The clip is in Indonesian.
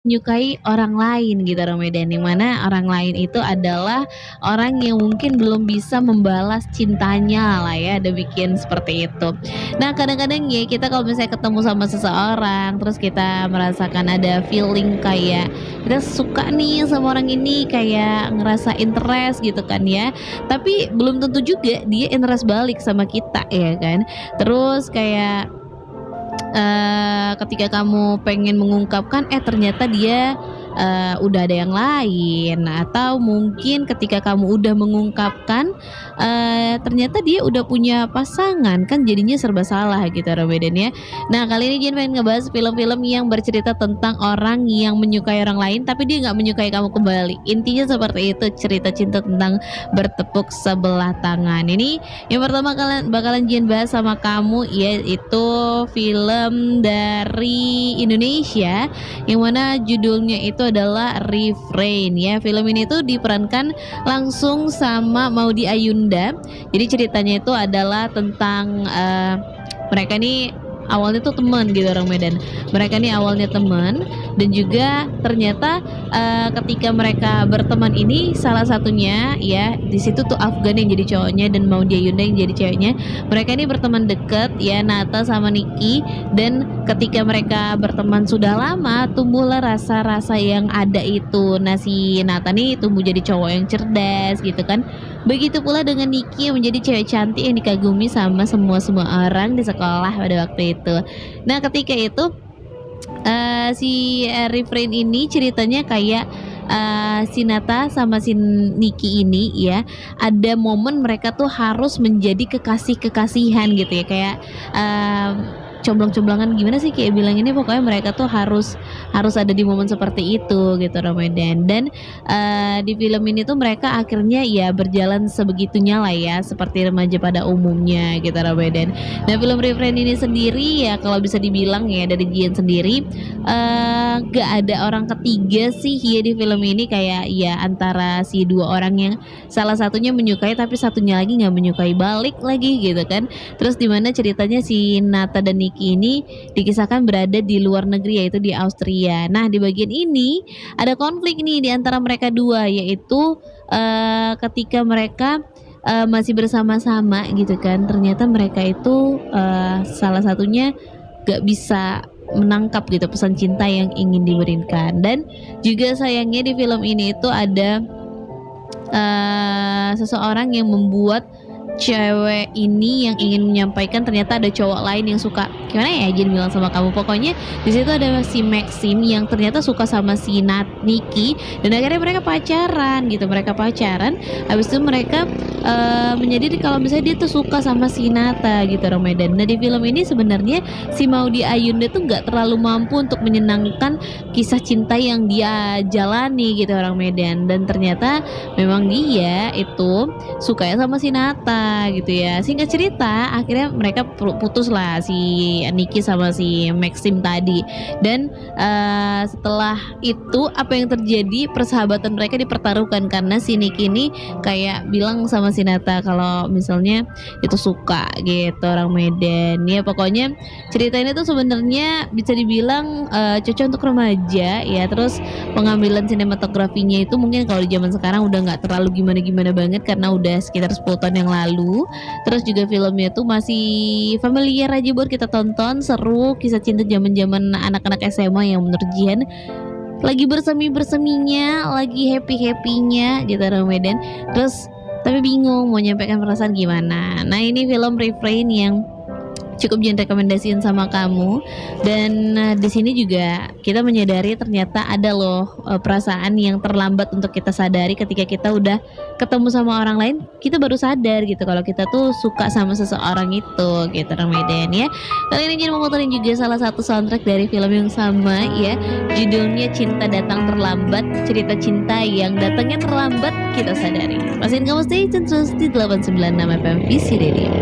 Menyukai orang lain gitu Ramadan, yang mana orang lain itu adalah orang yang mungkin belum bisa membalas cintanya lah ya, demikian seperti itu. Nah kadang-kadang ya kita kalau misalnya ketemu sama seseorang, terus kita merasakan ada feeling kayak kita suka nih sama orang ini, kayak ngerasa interest gitu kan ya, tapi belum tentu juga dia interest balik sama kita ya kan. Terus kayak ketika kamu pengen mengungkapkan, ternyata dia, udah ada yang lain, atau mungkin ketika kamu udah mengungkapkan, ternyata dia udah punya pasangan, kan jadinya serba salah gitu Ramadan ya. Nah kali ini Jen pengen ngebahas film-film yang bercerita tentang orang yang menyukai orang lain, tapi dia nggak menyukai kamu kembali. Intinya seperti itu, cerita cinta tentang bertepuk sebelah tangan. Ini yang pertama bakalan Jen bahas sama kamu yaitu film dari Indonesia yang mana judulnya itu adalah Refrain ya. Film ini tuh diperankan langsung sama Maudy Ayunda. Jadi ceritanya itu adalah tentang mereka nih awalnya tuh teman gitu orang Medan. Mereka nih awalnya teman dan juga ternyata ketika mereka berteman ini salah satunya ya di situ tuh Afgan yang jadi cowoknya dan Maudy Ayunda yang jadi ceweknya. Mereka ini berteman deket ya, Nata sama Niki, dan ketika mereka berteman sudah lama tumbuhlah rasa-rasa yang ada itu. Nah si Nata nih tumbuh jadi cowok yang cerdas gitu kan. Begitu pula dengan Niki yang menjadi cewek cantik yang dikagumi sama semua orang di sekolah pada waktu itu. Nah ketika itu si Refrain ini ceritanya kayak si Nata sama si Niki ini ya, ada momen mereka tuh harus menjadi kekasih-kekasihan gitu ya, kayak comblang-comblangan gimana sih kayak bilang ini, pokoknya mereka tuh harus harus ada di momen seperti itu gitu Ramadan. Dan di film ini tuh mereka akhirnya ya berjalan sebegitunya lah ya, seperti remaja pada umumnya gitu Ramadan. Nah film Refrain ini sendiri ya kalau bisa dibilang ya dari Jian sendiri gak ada orang ketiga sih ya di film ini, kayak ya antara si dua orang yang salah satunya menyukai tapi satunya lagi nggak menyukai balik lagi gitu kan. Terus dimana ceritanya si Nata dan Niki ini dikisahkan berada di luar negeri yaitu di Austria. Nah di bagian ini ada konflik nih di antara mereka dua, yaitu ketika mereka masih bersama-sama gitu kan, ternyata mereka itu salah satunya gak bisa menangkap gitu pesan cinta yang ingin diberikan. Dan juga sayangnya di film ini itu ada seseorang yang membuat cewek ini yang ingin menyampaikan ternyata ada cowok lain yang suka, gimana ya Jin bilang sama kamu, pokoknya di situ ada si Maxim yang ternyata suka sama si Niki, dan akhirnya mereka pacaran gitu, mereka pacaran habis itu mereka menyadari kalau misalnya dia tuh suka sama si Nata gitu Ramadan. Nah di film ini sebenarnya si Maudy Ayunda tuh nggak terlalu mampu untuk menyenangkan kisah cinta yang dia jalani gitu orang Medan, dan ternyata memang dia itu suka ya sama si Nata gitu ya. Singkat cerita akhirnya mereka putus lah si Niki sama si Maxim tadi. Dan setelah itu apa yang terjadi, persahabatan mereka dipertaruhkan karena si Niki ini kayak bilang sama si Nata kalau misalnya itu suka gitu orang Medan ya. Pokoknya cerita ini tuh sebenarnya bisa dibilang cocok untuk remaja ya. Terus pengambilan sinematografinya itu mungkin kalau di zaman sekarang udah nggak terlalu gimana-gimana banget karena udah sekitar 10 tahun yang lalu. Terus juga filmnya tuh masih familiar aja buat kita tonton, seru, kisah cinta zaman-zaman anak-anak SMA yang menurut Jihan lagi berseminya, lagi happy-happynya gitu Ramadan. Terus tapi bingung mau nyampaikan perasaan gimana. Nah ini film Refrain yang cukup Jen rekomendasiin sama kamu. Dan di sini juga kita menyadari ternyata ada loh perasaan yang terlambat untuk kita sadari ketika kita udah ketemu sama orang lain, kita baru sadar gitu kalau kita tuh suka sama seseorang itu gitu Ramadan ya. Kali ini Jen mau muterin juga salah satu soundtrack dari film yang sama ya, judulnya Cinta Datang Terlambat, cerita cinta yang datangnya terlambat kita sadari. Pastiin kamu stay tune terus di 896 FM Visi Radio.